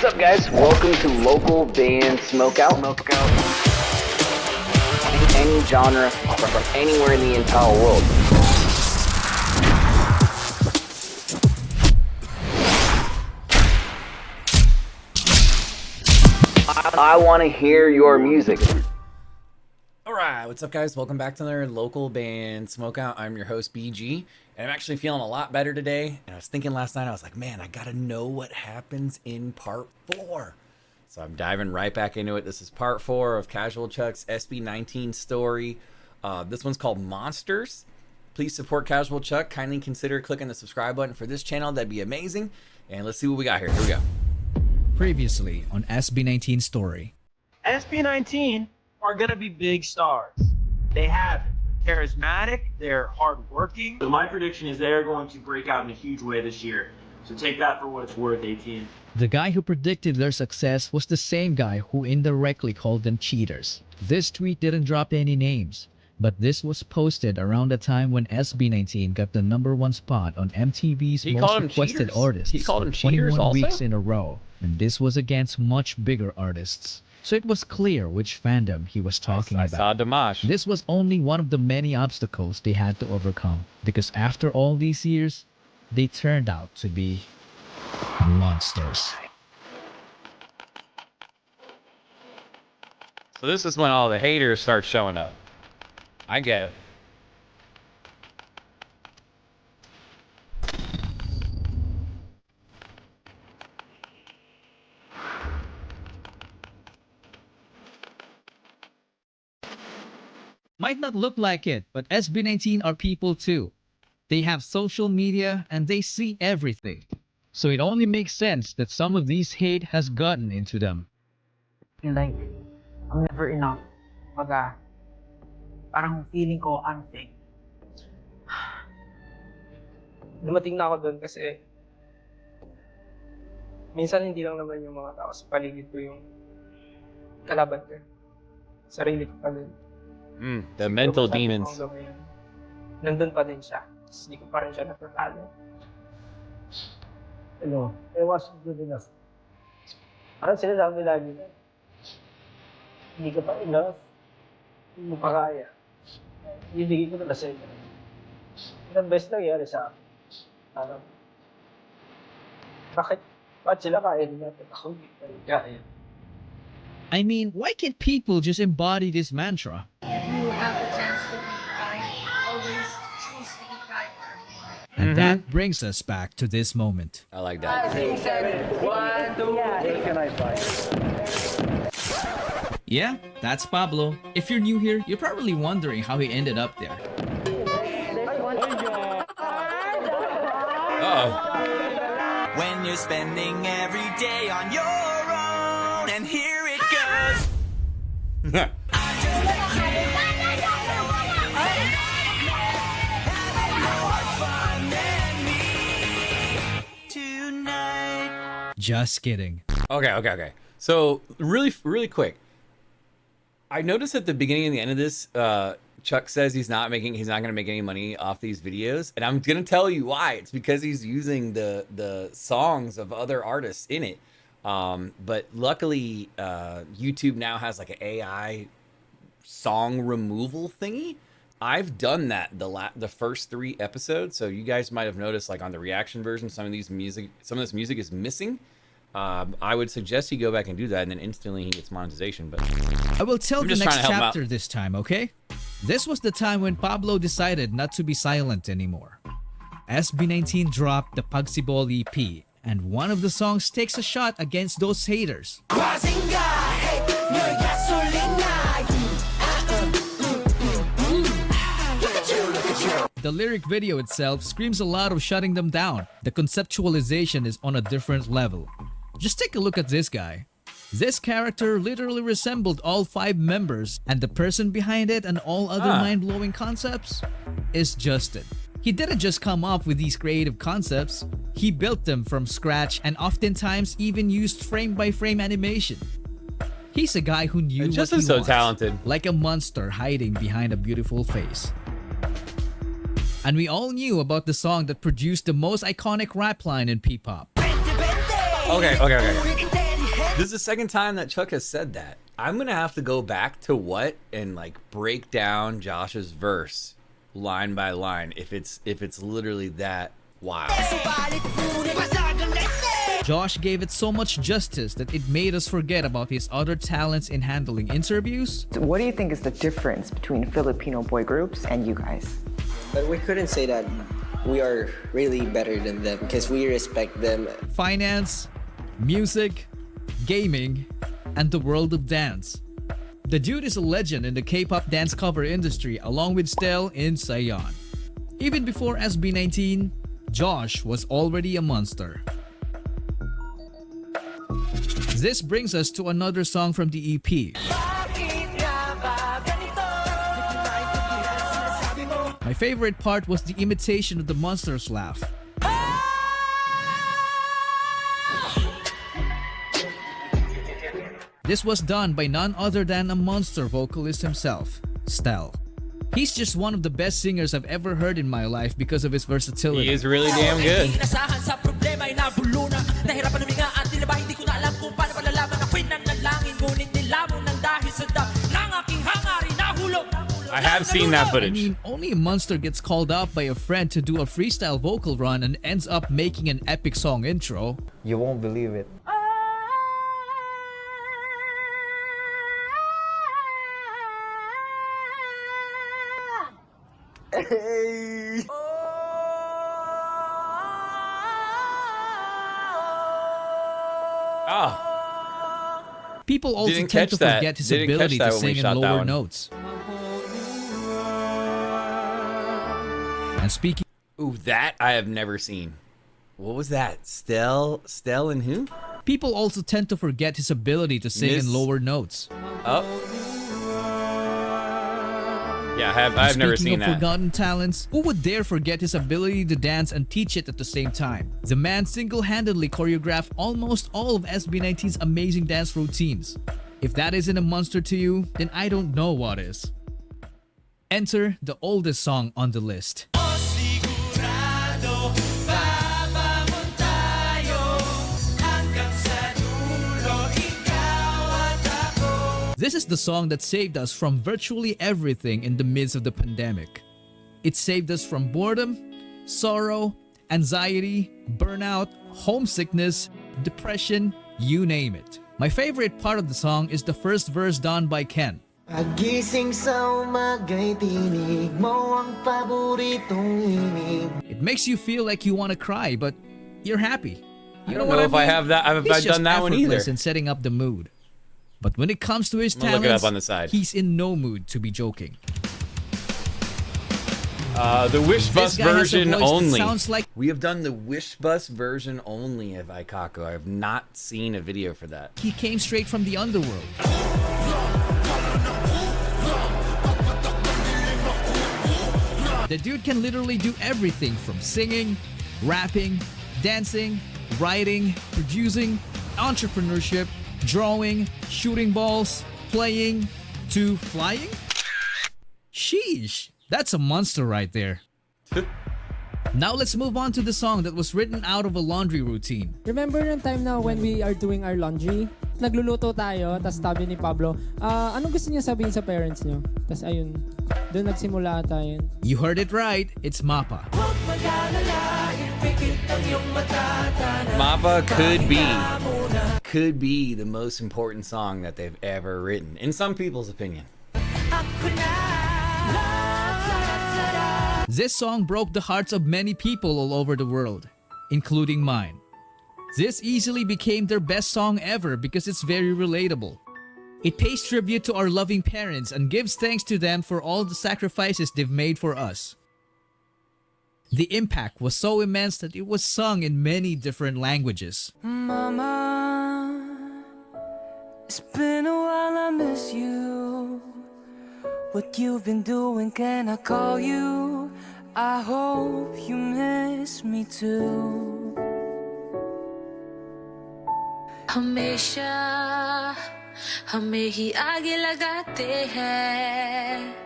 up, guys? Welcome to local band Smokeout. Any genre from anywhere in the entire world. I want to hear your music. Alright, what's up guys? Welcome back to another local band Smokeout. I'm your host BG, and I'm actually feeling a lot better today. And I was thinking last night, I was like, man, I gotta know what happens in part 4. So I'm diving right back into it. This is part 4 of Casual Chuck's SB19 story. This one's called Monsters. Please support Casual Chuck. Kindly consider clicking the subscribe button for this channel. That'd be amazing. And let's see what we got here. Here we go. Previously on SB19 story. SB19 are gonna be big stars. They have it. They're charismatic, they're hardworking. So my prediction is they're going to break out in a huge way this year. So take that for what it's worth, 18. The guy who predicted their success was the same guy who indirectly called them cheaters. This tweet didn't drop any names, but this was posted around the time when SB19 got the #1 spot on MTV's most requested artists. He called them for 21 cheaters also? weeks in a row, and this was against much bigger artists. So it was clear which fandom he was talking about. I saw Dimash. This was only one of the many obstacles they had to overcome, because after all these years, they turned out to be monsters. So this is when all the haters start showing up. I get it. Might not look like it, but SB19 are people too. They have social media and they see everything. So it only makes sense that some of these hate has gotten into them. Like, I'm never enough. Parang feeling ko unthing. Dumating na ako doon kasi minsan hindi lang naman yung mga tao sa paligid ko yung kalaban ko. Sarili ko pa din. The mental demons. Nandun pa din siya. Hindi ko pa rin siya natatalo. Ano? It wasn't good enough. Parang sinasabi lagi na hindi ka pa enough. Hindi mo pa kaya. Ibigay ko na sa'yo. Ang best nangyari sa akin. Parang, bakit sila kaya nila at ako hindi kaya? I mean, why can't people just embody this mantra? You have the chance to be kind. Always choose to be kind for everyone. And that brings us back to this moment. I like that. 6, 7, 1, 2, what can I buy? Yeah, that's Pablo. If you're new here, you're probably wondering how he ended up there. When you're spending every day on your own, and here it goes. Just kidding. Okay. So really quick. I noticed at the beginning and the end of this, Chuck says he's not going to make any money off these videos, and I'm going to tell you why. It's because he's using the songs of other artists in it. But luckily, YouTube now has like an AI song removal thingy. I've done that the first 3 episodes, so you guys might have noticed, like on the reaction version, some of this music is missing. I would suggest you go back and do that, and then instantly he gets monetization. But I will tell the just next trying to help him chapter this time, okay? This was the time when Pablo decided not to be silent anymore. SB19 dropped the Pugy Ball EP, and one of the songs takes a shot against those haters. The lyric video itself screams a lot of shutting them down. The conceptualization is on a different level. Just take a look at this guy. This character literally resembled all 5 members, and the person behind it and all other mind-blowing concepts is Justin. He didn't just come up with these creative concepts, he built them from scratch and oftentimes even used frame-by-frame animation. He's a guy who knew what he Justin's so wants, talented. like a monster hiding behind a beautiful face. And we all knew about the song that produced the most iconic rap line in P-pop. Okay. This is the second time that Chuck has said that. I'm gonna have to go back to what and like break down Josh's verse line by line if it's literally that wild. Josh gave it so much justice that it made us forget about his other talents in handling interviews. So what do you think is the difference between Filipino boy groups and you guys? But we couldn't say that we are really better than them because we respect them. Finance, music, gaming, and the world of dance. The dude is a legend in the K-pop dance cover industry along with Stel in Saigon. Even before SB19, Josh was already a monster. This brings us to another song from the EP. My favorite part was the imitation of the monster's laugh. This was done by none other than a monster vocalist himself, Stel. He's just one of the best singers I've ever heard in my life because of his versatility. He is really damn good. I have seen that footage. I mean, only a monster gets called up by a friend to do a freestyle vocal run and ends up making an epic song intro. You won't believe it. Oh. People also Didn't tend catch to that. forget his Didn't ability catch that to when we sing in shot that lower one. notes. And speaking... Ooh, that I have never seen. What was that? Stel and who? People also tend to forget his ability to sing in lower notes. Oh. Yeah, I've never seen Speaking of that. forgotten talents, who would dare forget his ability to dance and teach it at the same time? The man single-handedly choreographed almost all of SB19's amazing dance routines. If that isn't a monster to you, then I don't know what is. Enter the oldest song on the list. This is the song that saved us from virtually everything in the midst of the pandemic. It saved us from boredom, sorrow, anxiety, burnout, homesickness, depression, you name it. My favorite part of the song is the first verse done by Ken. It makes you feel like you want to cry, but you're happy. I don't know if I have that. Have I done that one either? In setting up the mood. But when it comes to his I'm gonna look it talents, up on the side. He's in no mood to be joking. The Wish Bus version only. Sounds like We have done the Wish Bus version only of Aikako. I have not seen a video for that. he came straight from the underworld. The dude can literally do everything from singing, rapping, dancing, writing, producing, entrepreneurship, drawing, shooting balls, playing, to flying? Sheesh, that's a monster right there. Now let's move on to the song that was written out of a laundry routine. Remember yung time na when we are doing our laundry? Nagluluto tayo, tas sabi ni Pablo, anong gusto niya sabihin sa parents niyo? Tas ayun, doon nagsimula ata yun. You heard it right, it's Mappa. Mappa could be the most important song that they've ever written, in some people's opinion. This song broke the hearts of many people all over the world, including mine. This easily became their best song ever because it's very relatable. It pays tribute to our loving parents and gives thanks to them for all the sacrifices they've made for us. The impact was so immense that it was sung in many different languages. Mama, it's been a while, I miss you. What you've been doing, can I call you? I hope you miss me too. हमेशा हमें ही आगे लगाते हैं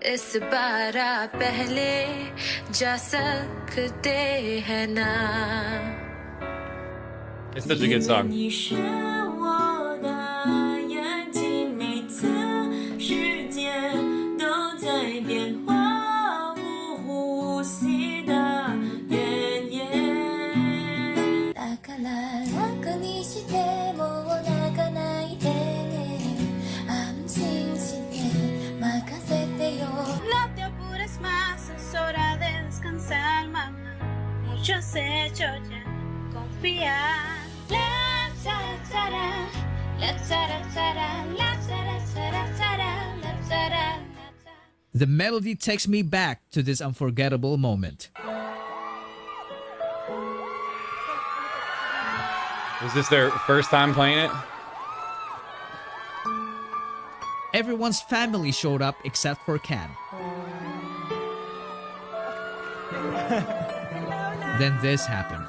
इस बार पहले जा सकते हैं ना. It's such a good song. にしても泣かないで安心して任せてよ No te apures más, es hora de descansar, mamá. Muchos hechos ya, confía. La tara tara, la tara tara, la tara tara tara, la tara. The melody takes me back to this unforgettable moment. Was this their first time playing it? Everyone's family showed up except for Can. Then this happened.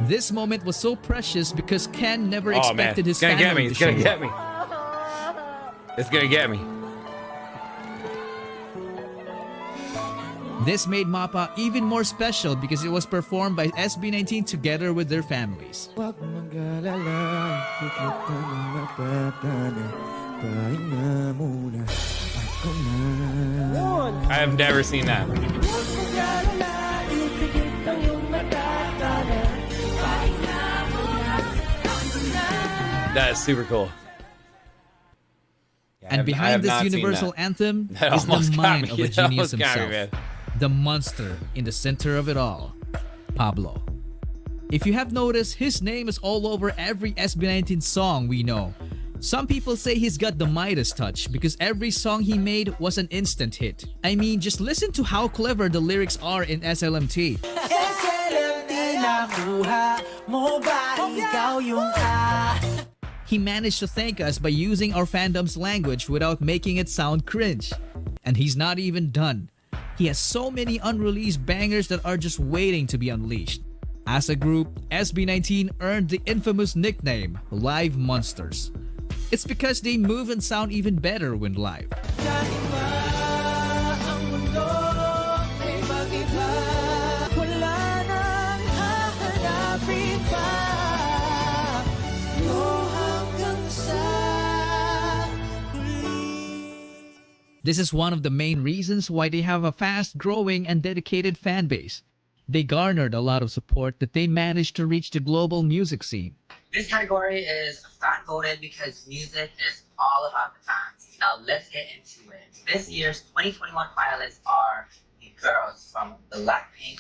This moment was so precious because Ken never expected his family to show up. It's gonna get me. It's gonna get me. This made Mapa even more special because it was performed by SB19 together with their families. I have never seen that. That is super cool. And behind this universal anthem is the mind of a genius himself. The monster in the center of it all, Pablo. If you have noticed, his name is all over every SB19 song we know. Some people say he's got the Midas touch because every song he made was an instant hit. I mean, just listen to how clever the lyrics are in SLMT. He managed to thank us by using our fandom's language without making it sound cringe. And he's not even done. He has so many unreleased bangers that are just waiting to be unleashed. As a group, SB19 earned the infamous nickname Live Monsters. It's because they move and sound even better when live. This is one of the main reasons why they have a fast-growing and dedicated fan base. They garnered a lot of support that they managed to reach the global music scene. This category is fan voted because music is all about the fans. Now let's get into it. This year's 2021 finalists are the girls from the Blackpink,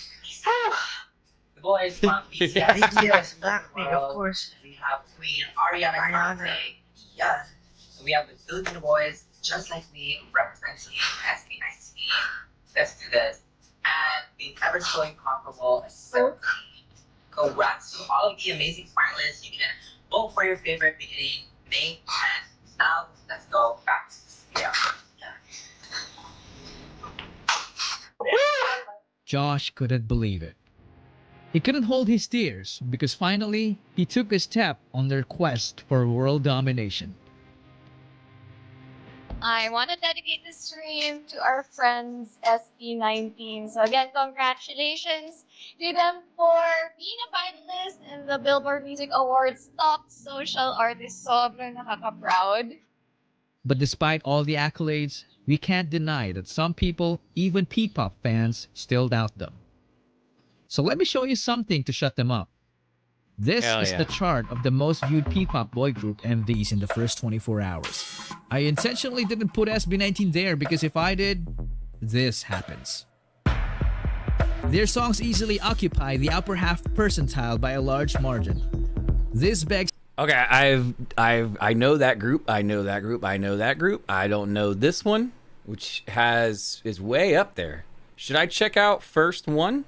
the boys from BTS, Yes, Blackpink, of course. we have Queen Ariana Grande, yes. So we have the Filipino boys, just like me, representing SB19. Let's do this. And the ever so incomparable 17. Congrats to all of the amazing finalists. You can vote for your favorite beginning May 10th. Now let's go back to the video. Josh couldn't believe it. He couldn't hold his tears because finally, he took a step on their quest for world domination. I want to dedicate this stream to our friends SB19. So again, congratulations to them for being a finalist in the Billboard Music Awards Top Social Artist. Sobrang nakaka-proud. But despite all the accolades, we can't deny that some people, even P-pop fans, still doubt them. So let me show you something to shut them up. This is the chart of the most viewed P-pop boy group MVs in the first 24 hours. I intentionally didn't put SB19 there because if I did, this happens. Their songs easily occupy the upper half percentile by a large margin. This begs... Okay, I know that group. I know that group. I know that group. I don't know this one, which is way up there. Should I check out first one?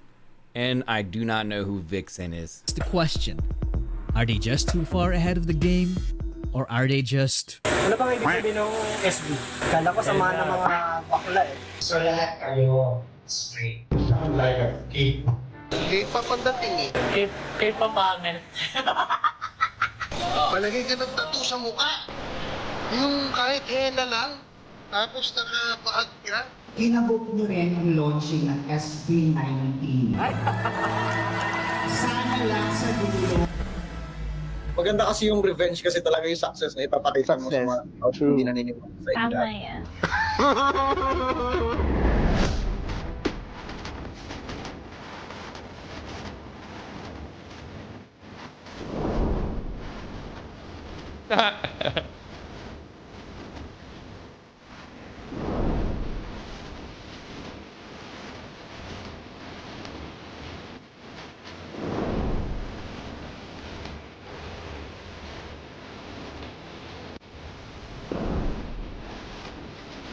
And I do not know who Vixen is. It's the question. Are they just too far ahead of the game? Or are they just... Ano bang ibig sabihin ng SB? Kala ko sama ng mga bakla eh. So lahat kayo straight. Like a cake. K-pop ang dating eh. K-pop pangit. Palagay ka ng tattoo sa mukha. Yung kahit henna lang. Tapos nakapaag ka. Inabot nyo rin ang launching ng SB19. Sana lang sa dulo. Maganda kasi yung revenge kasi talaga yung success na ipapakita mo sa mga hindi naniniwala sa inyo. Tama yan.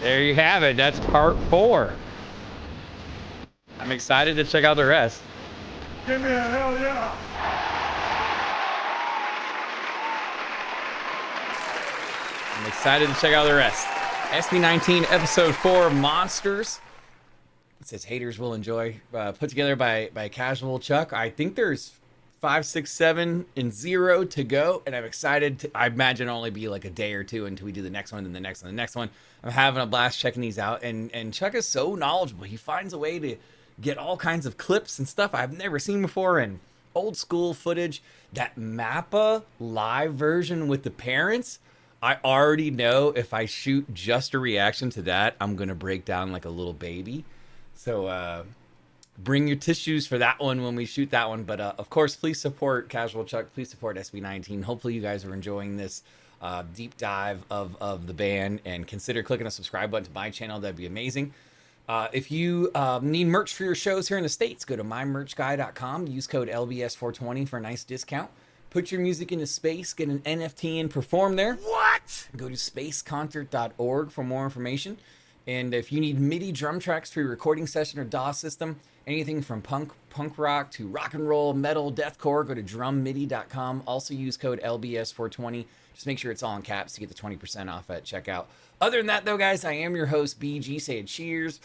There you have it. That's part 4. I'm excited to check out the rest. Give me a hell yeah. I'm excited to check out the rest. SB19 episode 4 Monsters. It says haters will enjoy. Put together by Casual Chuck. I think there's 5, 6, 7, and 0 to go, and I'm excited to, I imagine it'll only be like a day or two until we do the next one, then the next one, the next one. I'm having a blast checking these out, and Chuck is so knowledgeable. He finds a way to get all kinds of clips and stuff I've never seen before, and old school footage. That Mappa live version with the parents, I already know if I shoot just a reaction to that, I'm gonna break down like a little baby. So bring your tissues for that one when we shoot that one. But of course, please support Casual Chuck. Please support SB19. Hopefully you guys are enjoying this deep dive of the band, and consider clicking the subscribe button to my channel. That'd be amazing. If you need merch for your shows here in the States, go to mymerchguy.com. Use code LBS420 for a nice discount. Put your music into space, get an NFT and perform there. What? Go to spaceconcert.org for more information. And if you need MIDI drum tracks for your recording session or DAW system, anything from punk rock to rock and roll, metal, deathcore, go to drummidi.com. Also use code LBS420. Just make sure it's all in caps to get the 20% off at checkout. Other than that, though, guys, I am your host, BG, saying cheers.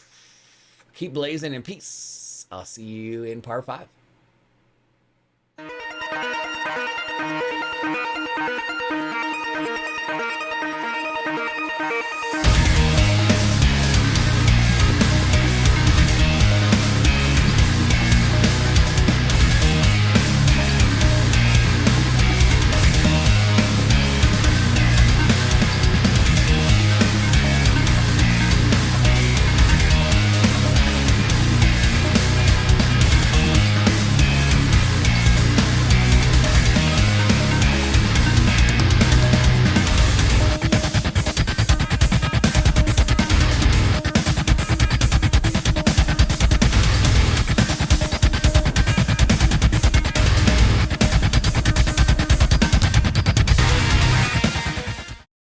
Keep blazing and peace. I'll see you in part 5.